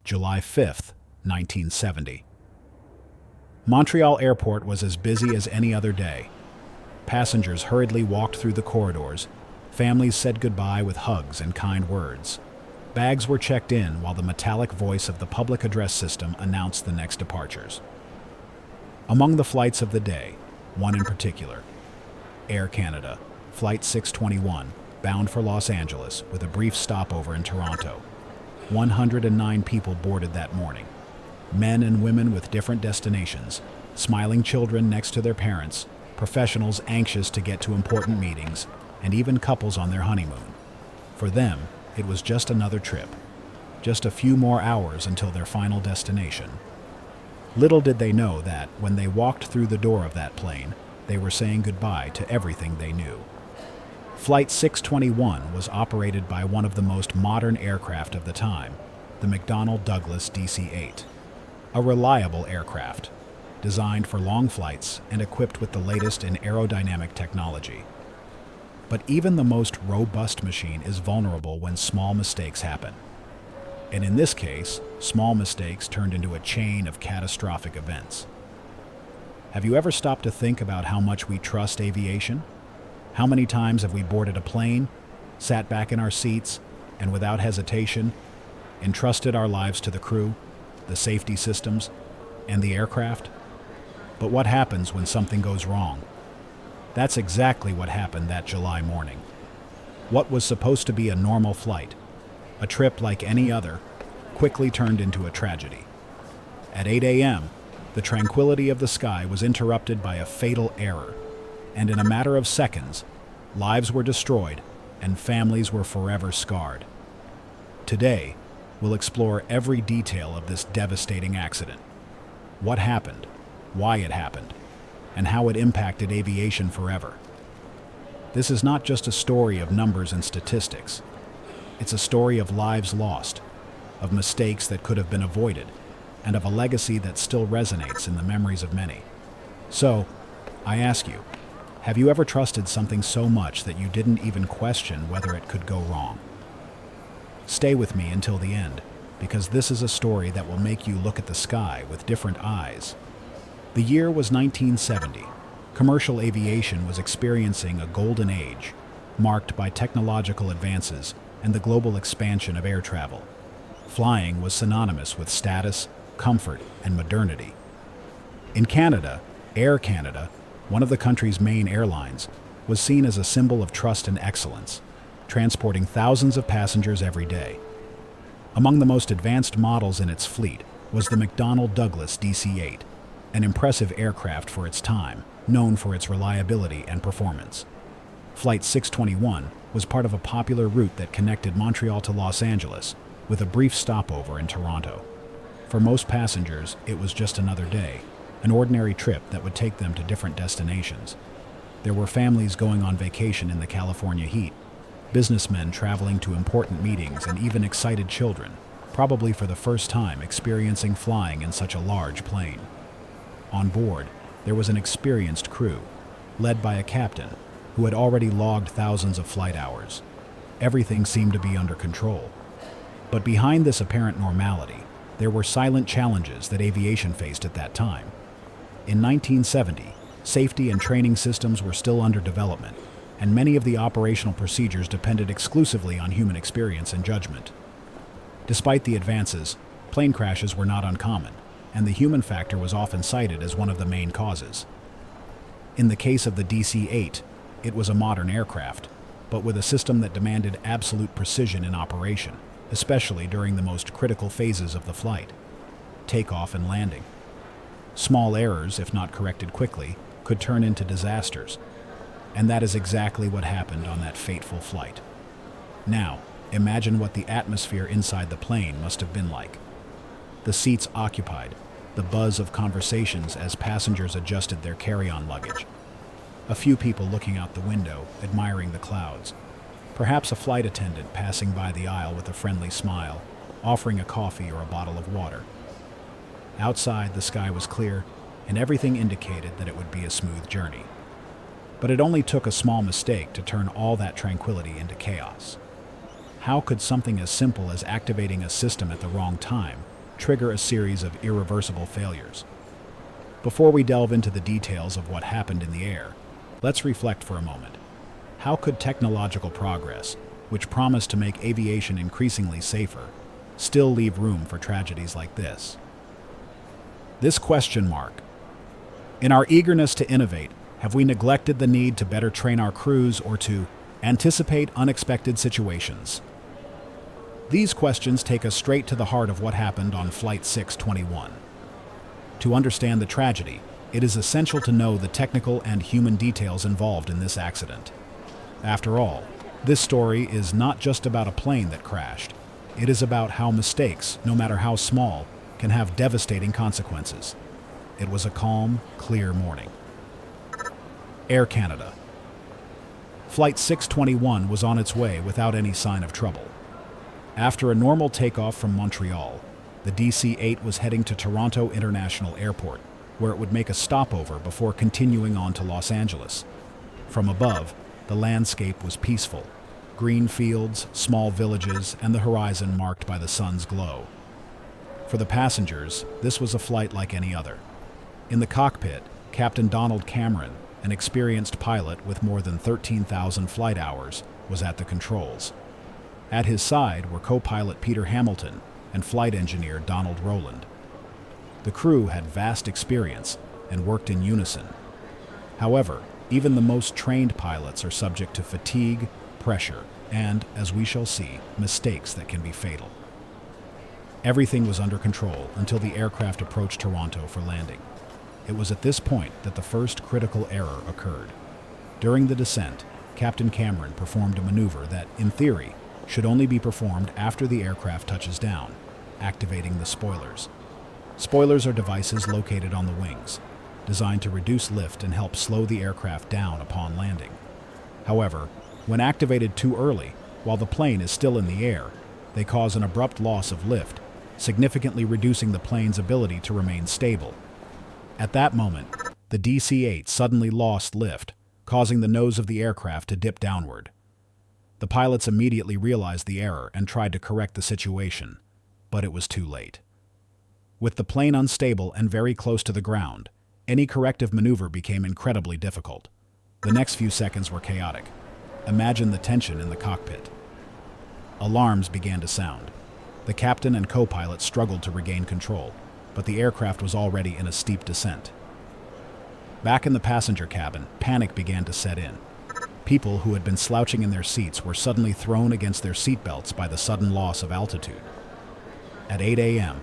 July 5th, 1970. Montreal Airport was as busy as any other day. Passengers hurriedly walked through the corridors. Families said goodbye with hugs and kind words. Bags were checked in while the metallic voice of the public address system announced the next departures. Among the flights of the day, one in particular, Air Canada, Flight 621, bound for Los Angeles with a brief stopover in Toronto. 109 people boarded that morning. Men and women with different destinations, smiling children next to their parents, professionals anxious to get to important meetings, and even couples on their honeymoon. For them, it was just another trip, just a few more hours until their final destination. Little did they know that, when they walked through the door of that plane, they were saying goodbye to everything they knew. Flight 621 was operated by one of the most modern aircraft of the time, the McDonnell Douglas DC-8. A reliable aircraft, designed for long flights and equipped with the latest in aerodynamic technology. But even the most robust machine is vulnerable when small mistakes happen. And in this case, small mistakes turned into a chain of catastrophic events. Have you ever stopped to think about how much we trust aviation? How many times have we boarded a plane, sat back in our seats, and without hesitation, entrusted our lives to the crew, the safety systems, and the aircraft? But what happens when something goes wrong? That's exactly what happened that July morning. What was supposed to be a normal flight, a trip like any other, quickly turned into a tragedy. At 8 a.m., the tranquility of the sky was interrupted by a fatal error, and in a matter of seconds, lives were destroyed and families were forever scarred. Today, we'll explore every detail of this devastating accident. What happened, why it happened, and how it impacted aviation forever. This is not just a story of numbers and statistics. It's a story of lives lost, of mistakes that could have been avoided, and of a legacy that still resonates in the memories of many. So, I ask you, have you ever trusted something so much that you didn't even question whether it could go wrong? Stay with me until the end, because this is a story that will make you look at the sky with different eyes. The year was 1970. Commercial aviation was experiencing a golden age, marked by technological advances and the global expansion of air travel. Flying was synonymous with status, comfort, and modernity. In Canada, Air Canada, one of the country's main airlines, was seen as a symbol of trust and excellence, transporting thousands of passengers every day. Among the most advanced models in its fleet was the McDonnell Douglas DC-8, an impressive aircraft for its time, known for its reliability and performance. Flight 621 was part of a popular route that connected Montreal to Los Angeles, with a brief stopover in Toronto. For most passengers, it was just another day, an ordinary trip that would take them to different destinations. There were families going on vacation in the California heat, businessmen traveling to important meetings, and even excited children, probably for the first time experiencing flying in such a large plane. On board, there was an experienced crew, led by a captain who had already logged thousands of flight hours. Everything seemed to be under control. But behind this apparent normality, there were silent challenges that aviation faced at that time. In 1970, safety and training systems were still under development, and many of the operational procedures depended exclusively on human experience and judgment. Despite the advances, plane crashes were not uncommon, and the human factor was often cited as one of the main causes. In the case of the DC-8, it was a modern aircraft, but with a system that demanded absolute precision in operation, especially during the most critical phases of the flight, takeoff and landing. Small errors, if not corrected quickly, could turn into disasters, and that is exactly what happened on that fateful flight. Now, imagine what the atmosphere inside the plane must have been like. The seats occupied, the buzz of conversations as passengers adjusted their carry-on luggage. A few people looking out the window, admiring the clouds. Perhaps a flight attendant passing by the aisle with a friendly smile, offering a coffee or a bottle of water. Outside, the sky was clear, and everything indicated that it would be a smooth journey. But it only took a small mistake to turn all that tranquility into chaos. How could something as simple as activating a system at the wrong time trigger a series of irreversible failures. Before we delve into the details of what happened in the air, let's reflect for a moment. How could technological progress, which promised to make aviation increasingly safer, still leave room for tragedies like this? This question mark. In our eagerness to innovate, have we neglected the need to better train our crews or to anticipate unexpected situations? These questions take us straight to the heart of what happened on Flight 621. To understand the tragedy, it is essential to know the technical and human details involved in this accident. After all, this story is not just about a plane that crashed. It is about how mistakes, no matter how small, can have devastating consequences. It was a calm, clear morning. Air Canada. Flight 621 was on its way without any sign of trouble. After a normal takeoff from Montreal, the DC-8 was heading to Toronto International Airport, where it would make a stopover before continuing on to Los Angeles. From above, the landscape was peaceful. Green fields, small villages, and the horizon marked by the sun's glow. For the passengers, this was a flight like any other. In the cockpit, Captain Donald Cameron, an experienced pilot with more than 13,000 flight hours, was at the controls. At his side were co-pilot Peter Hamilton and flight engineer Donald Rowland. The crew had vast experience and worked in unison. However, even the most trained pilots are subject to fatigue, pressure, and, as we shall see, mistakes that can be fatal. Everything was under control until the aircraft approached Toronto for landing. It was at this point that the first critical error occurred. During the descent, Captain Cameron performed a maneuver that, in theory, should only be performed after the aircraft touches down, activating the spoilers. Spoilers are devices located on the wings, designed to reduce lift and help slow the aircraft down upon landing. However, when activated too early, while the plane is still in the air, they cause an abrupt loss of lift, significantly reducing the plane's ability to remain stable. At that moment, the DC-8 suddenly lost lift, causing the nose of the aircraft to dip downward. The pilots immediately realized the error and tried to correct the situation, but it was too late. With the plane unstable and very close to the ground, any corrective maneuver became incredibly difficult. The next few seconds were chaotic. Imagine the tension in the cockpit. Alarms began to sound. The captain and co-pilot struggled to regain control, but the aircraft was already in a steep descent. Back in the passenger cabin, panic began to set in. People who had been slouching in their seats were suddenly thrown against their seatbelts by the sudden loss of altitude. At 8 a.m.,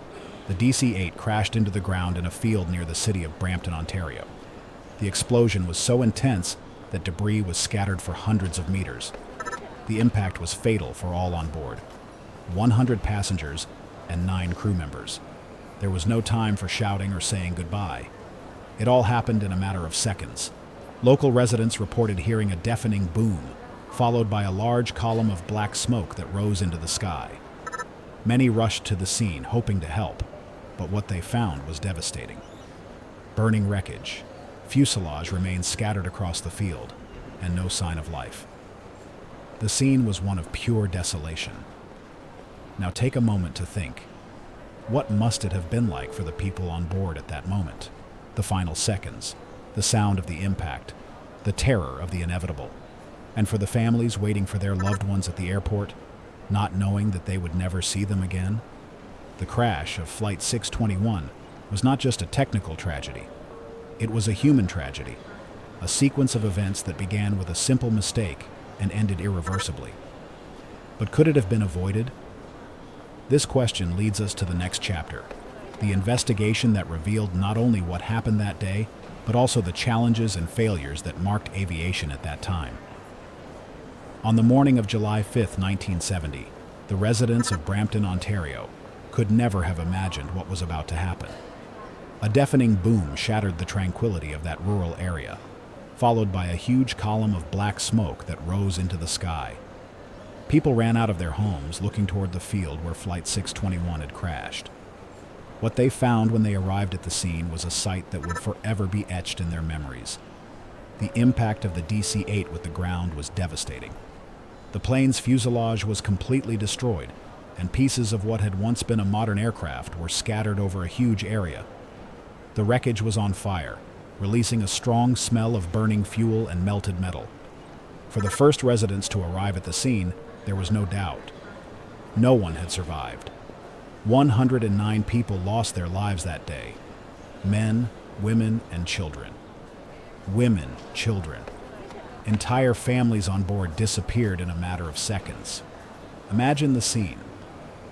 the DC-8 crashed into the ground in a field near the city of Brampton, Ontario. The explosion was so intense that debris was scattered for hundreds of meters. The impact was fatal for all on board: 100 passengers and 9 crew members. There was no time for shouting or saying goodbye. It all happened in a matter of seconds. Local residents reported hearing a deafening boom, followed by a large column of black smoke that rose into the sky. Many rushed to the scene, hoping to help, but what they found was devastating. Burning wreckage, fuselage remained scattered across the field, and no sign of life. The scene was one of pure desolation. Now take a moment to think. What must it have been like for the people on board at that moment? The final seconds, the sound of the impact, the terror of the inevitable. And for the families waiting for their loved ones at the airport, not knowing that they would never see them again? The crash of Flight 621 was not just a technical tragedy. It was a human tragedy, a sequence of events that began with a simple mistake and ended irreversibly. But could it have been avoided? This question leads us to the next chapter, the investigation that revealed not only what happened that day, but also the challenges and failures that marked aviation at that time. On the morning of July 5, 1970, the residents of Brampton, Ontario, could never have imagined what was about to happen. A deafening boom shattered the tranquility of that rural area, followed by a huge column of black smoke that rose into the sky. People ran out of their homes looking toward the field where Flight 621 had crashed. What they found when they arrived at the scene was a sight that would forever be etched in their memories. The impact of the DC-8 with the ground was devastating. The plane's fuselage was completely destroyed, and pieces of what had once been a modern aircraft were scattered over a huge area. The wreckage was on fire, releasing a strong smell of burning fuel and melted metal. For the first residents to arrive at the scene, there was no doubt. No one had survived. 109 people lost their lives that day. Men, women, and children. Women, children. Entire families on board disappeared in a matter of seconds. Imagine the scene.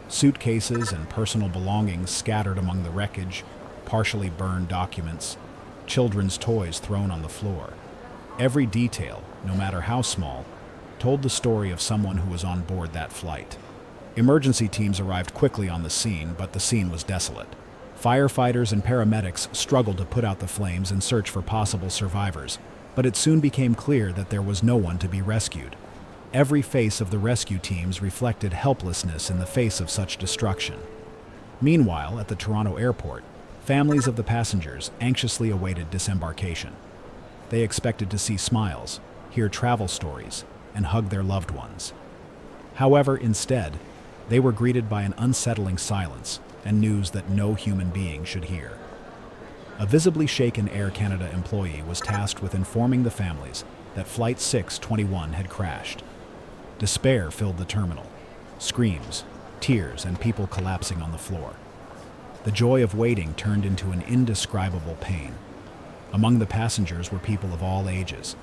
Suitcases and personal belongings scattered among the wreckage, partially burned documents, children's toys thrown on the floor. Every detail, no matter how small, told the story of someone who was on board that flight. Emergency teams arrived quickly on the scene, but the scene was desolate. Firefighters and paramedics struggled to put out the flames and search for possible survivors, but it soon became clear that there was no one to be rescued. Every face of the rescue teams reflected helplessness in the face of such destruction. Meanwhile, at the Toronto airport, families of the passengers anxiously awaited disembarkation. They expected to see smiles, hear travel stories, and hug their loved ones. However, instead, they were greeted by an unsettling silence and news that no human being should hear. A visibly shaken Air Canada employee was tasked with informing the families that Flight 621 had crashed. Despair filled the terminal. Screams, tears, and people collapsing on the floor. The joy of waiting turned into an indescribable pain. Among the passengers were people of all ages.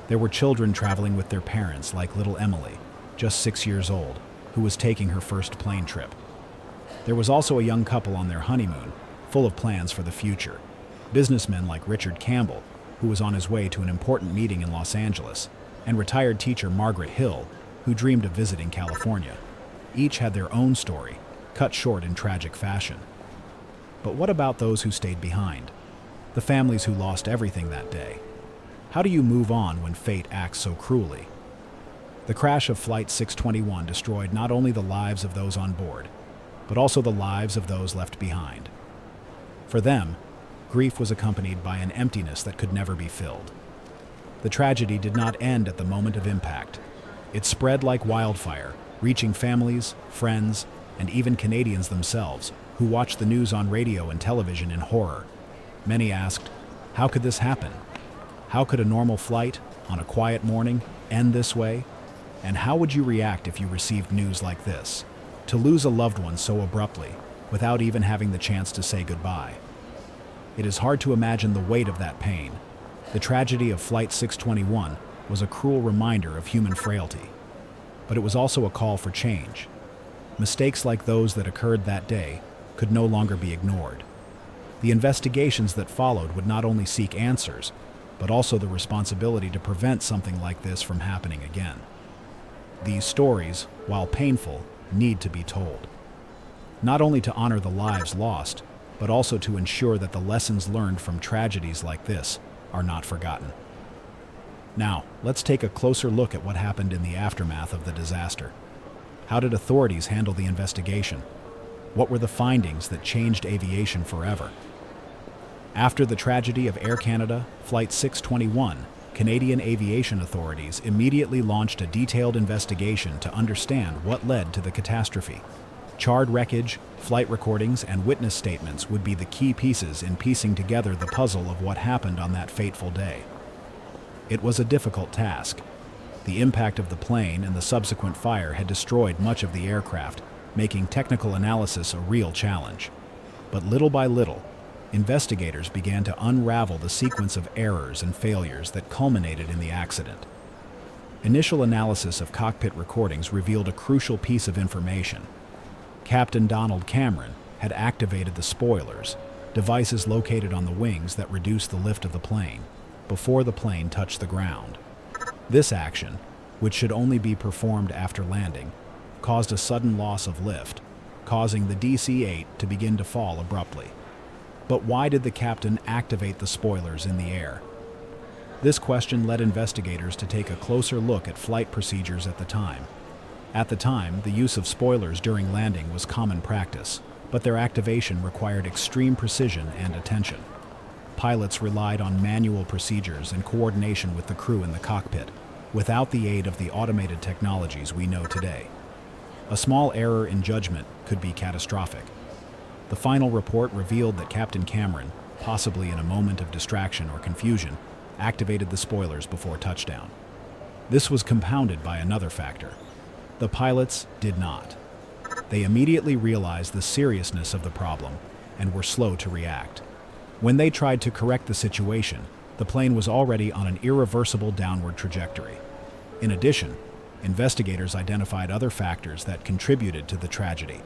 There were children traveling with their parents, like little Emily, just 6 years old, who was taking her first plane trip. There was also a young couple on their honeymoon, full of plans for the future. Businessmen like Richard Campbell, who was on his way to an important meeting in Los Angeles, and retired teacher Margaret Hill, who dreamed of visiting California. Each had their own story, cut short in tragic fashion. But what about those who stayed behind? The families who lost everything that day. How do you move on when fate acts so cruelly? The crash of Flight 621 destroyed not only the lives of those on board, but also the lives of those left behind. For them, grief was accompanied by an emptiness that could never be filled. The tragedy did not end at the moment of impact. It spread like wildfire, reaching families, friends, and even Canadians themselves, who watched the news on radio and television in horror. Many asked, how could this happen? How could a normal flight, on a quiet morning, end this way? And how would you react if you received news like this? To lose a loved one so abruptly, without even having the chance to say goodbye. It is hard to imagine the weight of that pain. The tragedy of Flight 621 was a cruel reminder of human frailty. But it was also a call for change. Mistakes like those that occurred that day could no longer be ignored. The investigations that followed would not only seek answers, but also the responsibility to prevent something like this from happening again. These stories, while painful, need to be told. Not only to honor the lives lost, but also to ensure that the lessons learned from tragedies like this are not forgotten. Now, let's take a closer look at what happened in the aftermath of the disaster. How did authorities handle the investigation? What were the findings that changed aviation forever? After the tragedy of Air Canada Flight 621, Canadian aviation authorities immediately launched a detailed investigation to understand what led to the catastrophe. Charred wreckage, flight recordings, and witness statements would be the key pieces in piecing together the puzzle of what happened on that fateful day. It was a difficult task. The impact of the plane and the subsequent fire had destroyed much of the aircraft, making technical analysis a real challenge. But little by little, investigators began to unravel the sequence of errors and failures that culminated in the accident. Initial analysis of cockpit recordings revealed a crucial piece of information. Captain Donald Cameron had activated the spoilers, devices located on the wings that reduce the lift of the plane, before the plane touched the ground. This action, which should only be performed after landing, caused a sudden loss of lift, causing the DC-8 to begin to fall abruptly. But why did the captain activate the spoilers in the air? This question led investigators to take a closer look at flight procedures at the time. At the time, the use of spoilers during landing was common practice, but their activation required extreme precision and attention. Pilots relied on manual procedures and coordination with the crew in the cockpit, without the aid of the automated technologies we know today. A small error in judgment could be catastrophic. The final report revealed that Captain Cameron, possibly in a moment of distraction or confusion, activated the spoilers before touchdown. This was compounded by another factor. The pilots did not. They immediately realized the seriousness of the problem and were slow to react. When they tried to correct the situation, the plane was already on an irreversible downward trajectory. In addition, investigators identified other factors that contributed to the tragedy.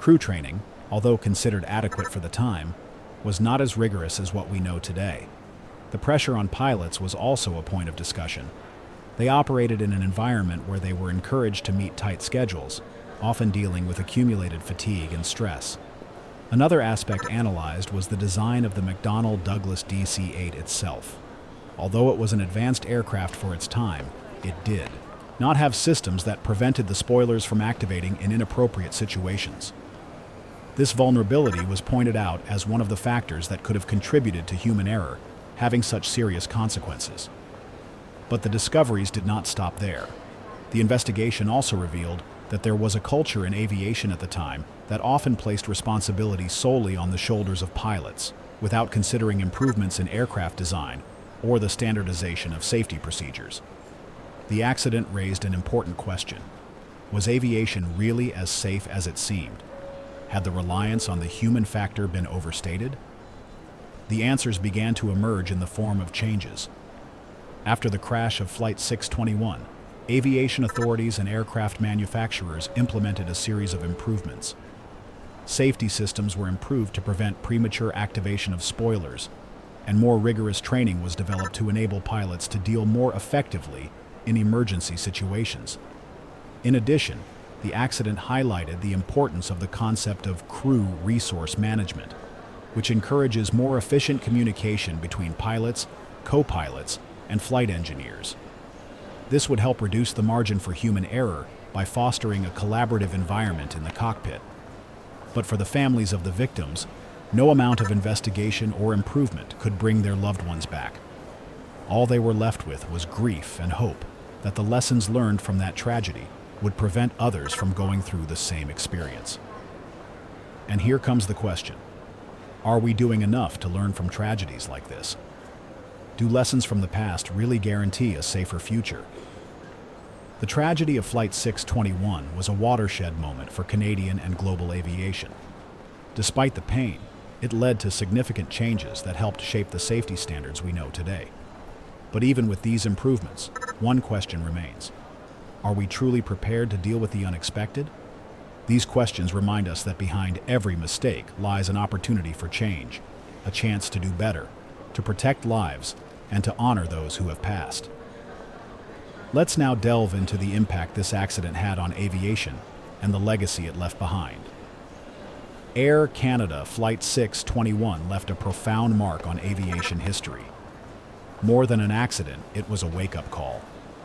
Crew training, although considered adequate for the time, was not as rigorous as what we know today. The pressure on pilots was also a point of discussion. They operated in an environment where they were encouraged to meet tight schedules, often dealing with accumulated fatigue and stress. Another aspect analyzed was the design of the McDonnell Douglas DC-8 itself. Although it was an advanced aircraft for its time, it did not have systems that prevented the spoilers from activating in inappropriate situations. This vulnerability was pointed out as one of the factors that could have contributed to human error, having such serious consequences. But the discoveries did not stop there. The investigation also revealed that there was a culture in aviation at the time that often placed responsibility solely on the shoulders of pilots, without considering improvements in aircraft design or the standardization of safety procedures. The accident raised an important question. Was aviation really as safe as it seemed? Had the reliance on the human factor been overstated? The answers began to emerge in the form of changes. After the crash of Flight 621, aviation authorities and aircraft manufacturers implemented a series of improvements. Safety systems were improved to prevent premature activation of spoilers, and more rigorous training was developed to enable pilots to deal more effectively in emergency situations. In addition, the accident highlighted the importance of the concept of crew resource management, which encourages more efficient communication between pilots, co-pilots, and flight engineers. This would help reduce the margin for human error by fostering a collaborative environment in the cockpit. But for the families of the victims, no amount of investigation or improvement could bring their loved ones back. All they were left with was grief and hope that the lessons learned from that tragedy would prevent others from going through the same experience. And here comes the question. Are we doing enough to learn from tragedies like this? Do lessons from the past really guarantee a safer future? The tragedy of Flight 621 was a watershed moment for Canadian and global aviation. Despite the pain, it led to significant changes that helped shape the safety standards we know today. But even with these improvements, one question remains. Are we truly prepared to deal with the unexpected? These questions remind us that behind every mistake lies an opportunity for change, a chance to do better, to protect lives, and to honor those who have passed. Let's now delve into the impact this accident had on aviation and the legacy it left behind. Air Canada Flight 621 left a profound mark on aviation history. More than an accident, it was a wake-up call,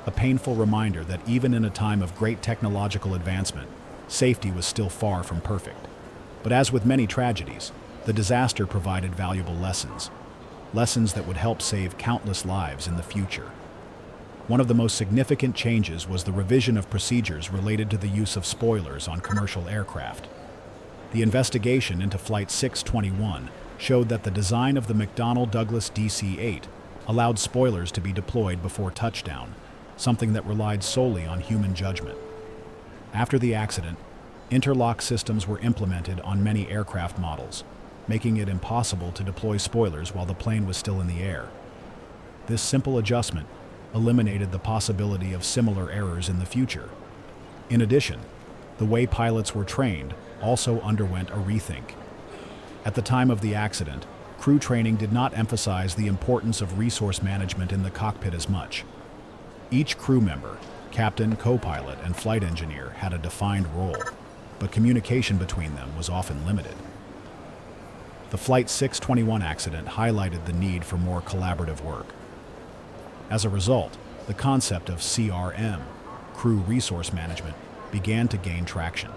a painful reminder that even in a time of great technological advancement, safety was still far from perfect. But as with many tragedies, the disaster provided valuable lessons that would help save countless lives in the future. One of the most significant changes was the revision of procedures related to the use of spoilers on commercial aircraft. The investigation into Flight 621 showed that the design of the McDonnell Douglas DC-8 allowed spoilers to be deployed before touchdown, something that relied solely on human judgment. After the accident, interlock systems were implemented on many aircraft models, making it impossible to deploy spoilers while the plane was still in the air. This simple adjustment eliminated the possibility of similar errors in the future. In addition, the way pilots were trained also underwent a rethink. At the time of the accident, crew training did not emphasize the importance of resource management in the cockpit as much. Each crew member, captain, co-pilot, and flight engineer, had a defined role, but communication between them was often limited. The Flight 621 accident highlighted the need for more collaborative work. As a result, the concept of CRM, crew resource management, began to gain traction.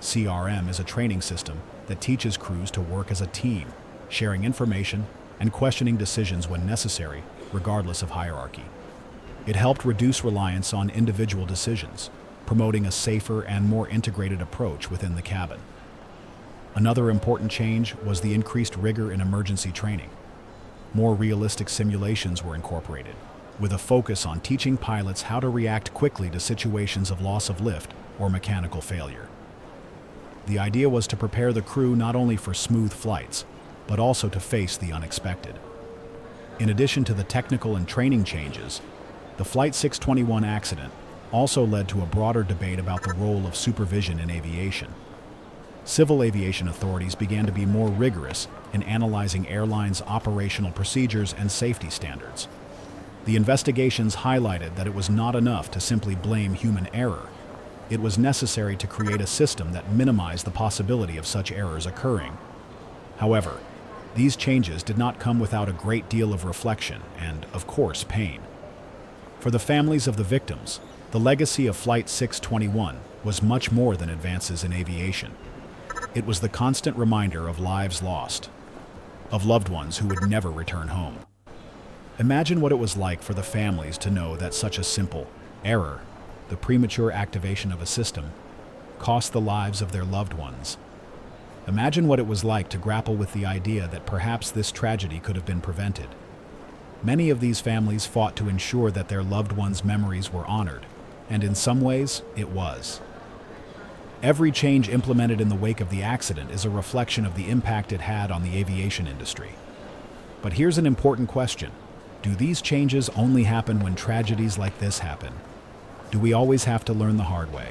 CRM is a training system that teaches crews to work as a team, sharing information and questioning decisions when necessary, regardless of hierarchy. It helped reduce reliance on individual decisions, promoting a safer and more integrated approach within the cabin. Another important change was the increased rigor in emergency training. More realistic simulations were incorporated, with a focus on teaching pilots how to react quickly to situations of loss of lift or mechanical failure. The idea was to prepare the crew not only for smooth flights, but also to face the unexpected. In addition to the technical and training changes, the Flight 621 accident also led to a broader debate about the role of supervision in aviation. Civil aviation authorities began to be more rigorous in analyzing airlines' operational procedures and safety standards. The investigations highlighted that it was not enough to simply blame human error. It was necessary to create a system that minimized the possibility of such errors occurring. However, these changes did not come without a great deal of reflection and, of course, pain. For the families of the victims, the legacy of Flight 621 was much more than advances in aviation. It was the constant reminder of lives lost, of loved ones who would never return home. Imagine what it was like for the families to know that such a simple error, the premature activation of a system, cost the lives of their loved ones. Imagine what it was like to grapple with the idea that perhaps this tragedy could have been prevented. Many of these families fought to ensure that their loved ones' memories were honored, and in some ways, it was. Every change implemented in the wake of the accident is a reflection of the impact it had on the aviation industry. But here's an important question. Do these changes only happen when tragedies like this happen? Do we always have to learn the hard way?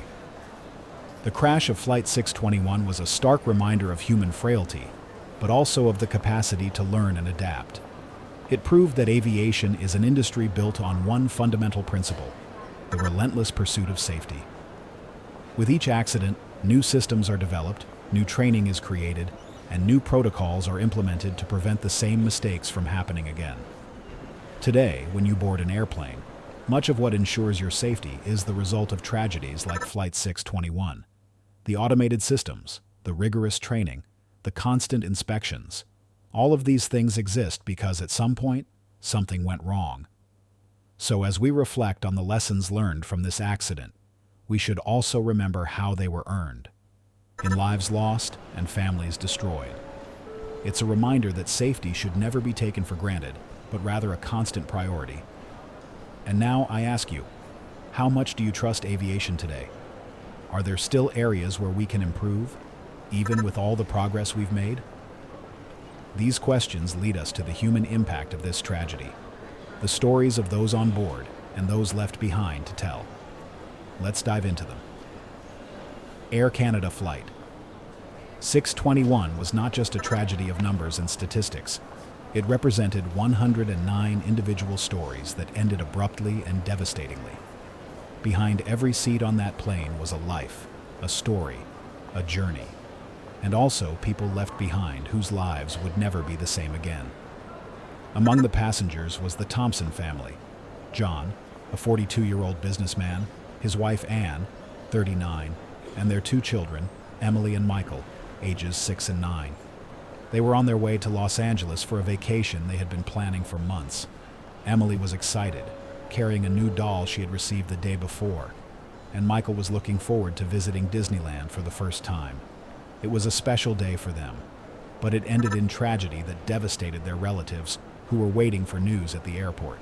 The crash of Flight 621 was a stark reminder of human frailty, but also of the capacity to learn and adapt. It proved that aviation is an industry built on one fundamental principle: the relentless pursuit of safety. With each accident, new systems are developed, new training is created, and new protocols are implemented to prevent the same mistakes from happening again. Today, when you board an airplane, much of what ensures your safety is the result of tragedies like Flight 621. The automated systems, the rigorous training, the constant inspections, all of these things exist because at some point, something went wrong. So as we reflect on the lessons learned from this accident, we should also remember how they were earned, in lives lost and families destroyed. It's a reminder that safety should never be taken for granted, but rather a constant priority. And now I ask you, how much do you trust aviation today? Are there still areas where we can improve, even with all the progress we've made? These questions lead us to the human impact of this tragedy, the stories of those on board and those left behind to tell. Let's dive into them. Air Canada Flight 621 was not just a tragedy of numbers and statistics. It represented 109 individual stories that ended abruptly and devastatingly. Behind every seat on that plane was a life, a story, a journey, and also people left behind whose lives would never be the same again. Among the passengers was the Thompson family: John, a 42-year-old businessman, his wife Anne, 39, and their two children, Emily and Michael, ages 6 and 9. They were on their way to Los Angeles for a vacation they had been planning for months. Emily was excited, carrying a new doll she had received the day before, and Michael was looking forward to visiting Disneyland for the first time. It was a special day for them, but it ended in tragedy that devastated their relatives who were waiting for news at the airport.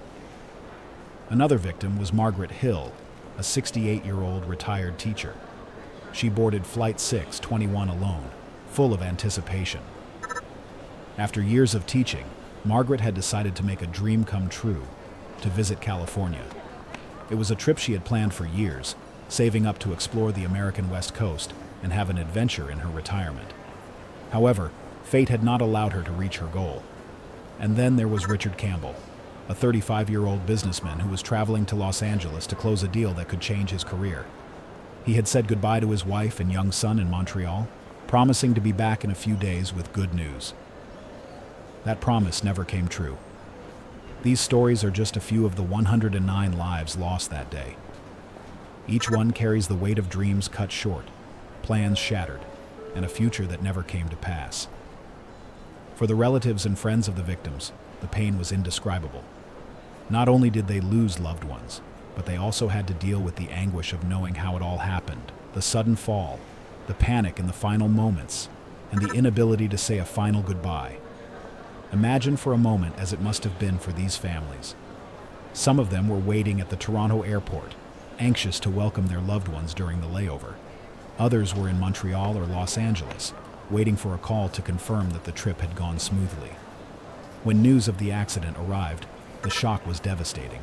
Another victim was Margaret Hill, a 68-year-old retired teacher. She boarded Flight 621 alone, full of anticipation. After years of teaching, Margaret had decided to make a dream come true, to visit California. It was a trip she had planned for years, saving up to explore the American West Coast and have an adventure in her retirement. However, fate had not allowed her to reach her goal. And then there was Richard Campbell, a 35-year-old businessman who was traveling to Los Angeles to close a deal that could change his career. He had said goodbye to his wife and young son in Montreal, promising to be back in a few days with good news. That promise never came true. These stories are just a few of the 109 lives lost that day. Each one carries the weight of dreams cut short, plans shattered, and a future that never came to pass. For the relatives and friends of the victims, the pain was indescribable. Not only did they lose loved ones, but they also had to deal with the anguish of knowing how it all happened, the sudden fall, the panic in the final moments, and the inability to say a final goodbye. Imagine for a moment as it must have been for these families. Some of them were waiting at the Toronto airport, anxious to welcome their loved ones during the layover. Others were in Montreal or Los Angeles, waiting for a call to confirm that the trip had gone smoothly. When news of the accident arrived, the shock was devastating.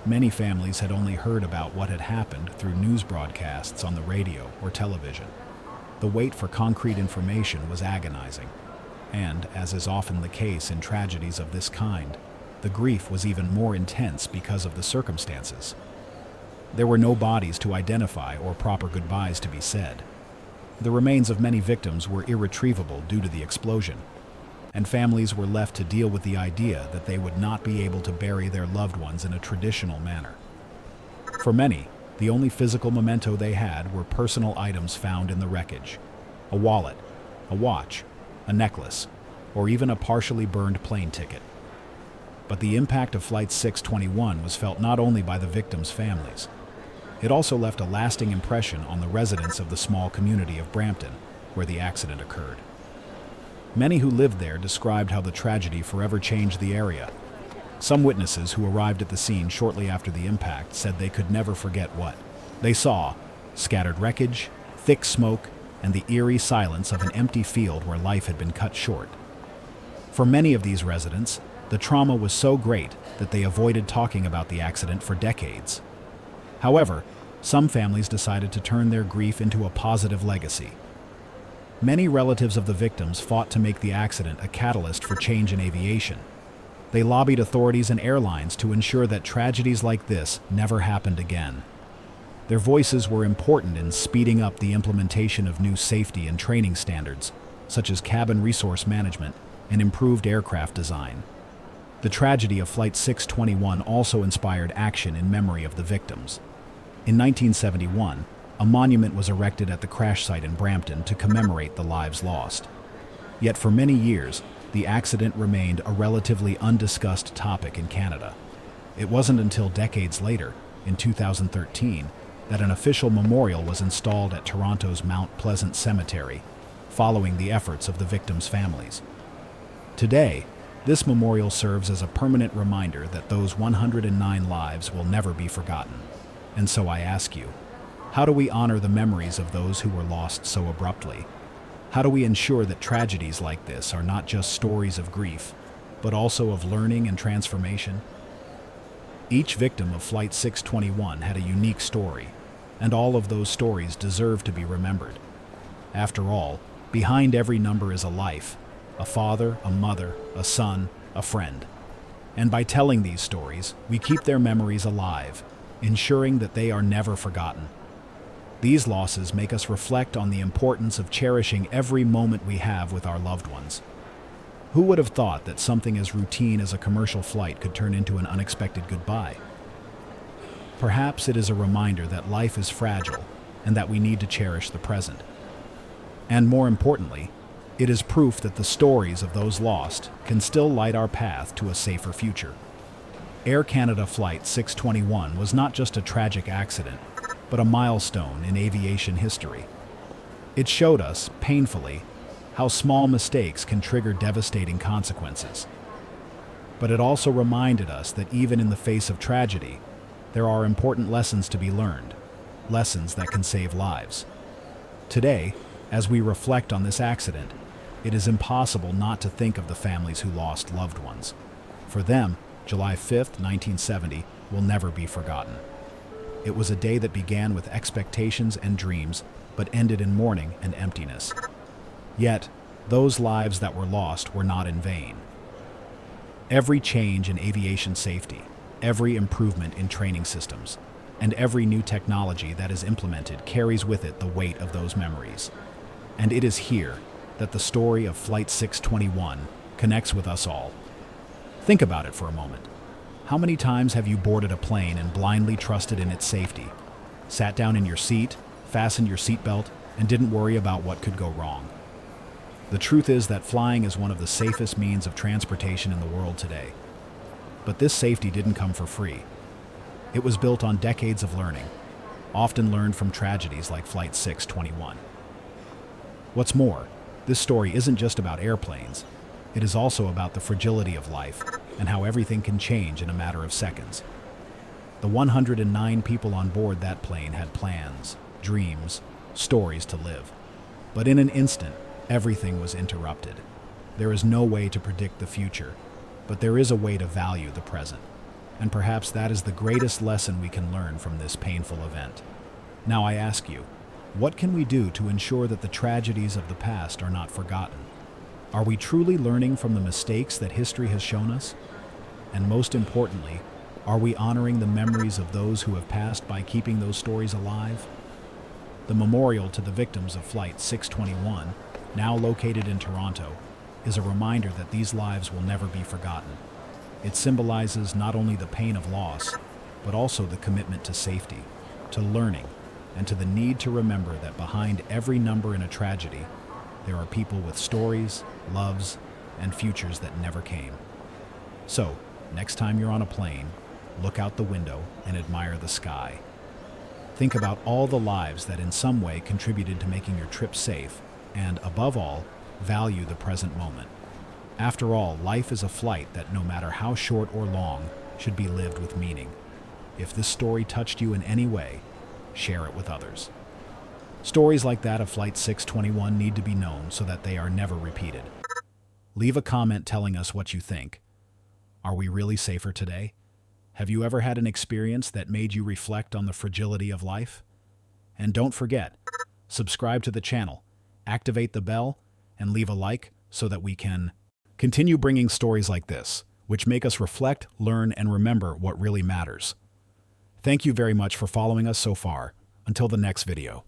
Many families had only heard about what had happened through news broadcasts on the radio or television. The wait for concrete information was agonizing, and, as is often the case in tragedies of this kind, the grief was even more intense because of the circumstances. There were no bodies to identify or proper goodbyes to be said. The remains of many victims were irretrievable due to the explosion, and families were left to deal with the idea that they would not be able to bury their loved ones in a traditional manner. For many, the only physical memento they had were personal items found in the wreckage: a wallet, a watch, a necklace, or even a partially burned plane ticket. But the impact of Flight 621 was felt not only by the victims' families. It also left a lasting impression on the residents of the small community of Brampton, where the accident occurred. Many who lived there described how the tragedy forever changed the area. Some witnesses who arrived at the scene shortly after the impact said they could never forget what they saw: scattered wreckage, thick smoke, and the eerie silence of an empty field where life had been cut short. For many of these residents, the trauma was so great that they avoided talking about the accident for decades. However, some families decided to turn their grief into a positive legacy. Many relatives of the victims fought to make the accident a catalyst for change in aviation. They lobbied authorities and airlines to ensure that tragedies like this never happened again. Their voices were important in speeding up the implementation of new safety and training standards, such as cabin resource management and improved aircraft design. The tragedy of Flight 621 also inspired action in memory of the victims. In 1971, a monument was erected at the crash site in Brampton to commemorate the lives lost. Yet for many years, the accident remained a relatively undiscussed topic in Canada. It wasn't until decades later, in 2013, that an official memorial was installed at Toronto's Mount Pleasant Cemetery, following the efforts of the victims' families. Today, this memorial serves as a permanent reminder that those 109 lives will never be forgotten. And so I ask you, how do we honor the memories of those who were lost so abruptly? How do we ensure that tragedies like this are not just stories of grief, but also of learning and transformation? Each victim of Flight 621 had a unique story, and all of those stories deserve to be remembered. After all, behind every number is a life, a father, a mother, a son, a friend. And by telling these stories, we keep their memories alive, ensuring that they are never forgotten. These losses make us reflect on the importance of cherishing every moment we have with our loved ones. Who would have thought that something as routine as a commercial flight could turn into an unexpected goodbye? Perhaps it is a reminder that life is fragile and that we need to cherish the present. And more importantly, it is proof that the stories of those lost can still light our path to a safer future. Air Canada Flight 621 was not just a tragic accident, but a milestone in aviation history. It showed us, painfully, how small mistakes can trigger devastating consequences. But it also reminded us that even in the face of tragedy, there are important lessons to be learned, lessons that can save lives. Today, as we reflect on this accident, it is impossible not to think of the families who lost loved ones. For them, July 5th, 1970, will never be forgotten. It was a day that began with expectations and dreams, but ended in mourning and emptiness. Yet, those lives that were lost were not in vain. Every change in aviation safety, every improvement in training systems, and every new technology that is implemented carries with it the weight of those memories. And it is here that the story of Flight 621 connects with us all. Think about it for a moment. How many times have you boarded a plane and blindly trusted in its safety? Sat down in your seat, fastened your seatbelt, and didn't worry about what could go wrong? The truth is that flying is one of the safest means of transportation in the world today. But this safety didn't come for free. It was built on decades of learning, often learned from tragedies like Flight 621. What's more, this story isn't just about airplanes. It is also about the fragility of life and how everything can change in a matter of seconds. The 109 people on board that plane had plans, dreams, stories to live. But in an instant, everything was interrupted. There is no way to predict the future, but there is a way to value the present. And perhaps that is the greatest lesson we can learn from this painful event. Now I ask you, what can we do to ensure that the tragedies of the past are not forgotten? Are we truly learning from the mistakes that history has shown us? And most importantly, are we honoring the memories of those who have passed by keeping those stories alive? The memorial to the victims of Flight 621, now located in Toronto, is a reminder that these lives will never be forgotten. It symbolizes not only the pain of loss, but also the commitment to safety, to learning, and to the need to remember that behind every number in a tragedy, there are people with stories, loves, and futures that never came. So, next time you're on a plane, look out the window and admire the sky. Think about all the lives that in some way contributed to making your trip safe, and above all, value the present moment. After all, life is a flight that, no matter how short or long, should be lived with meaning. If this story touched you in any way, share it with others. Stories like that of Flight 621 need to be known so that they are never repeated. Leave a comment telling us what you think. Are we really safer today? Have you ever had an experience that made you reflect on the fragility of life? And don't forget, subscribe to the channel, activate the bell, and leave a like so that we can continue bringing stories like this, which make us reflect, learn, and remember what really matters. Thank you very much for following us so far. Until the next video.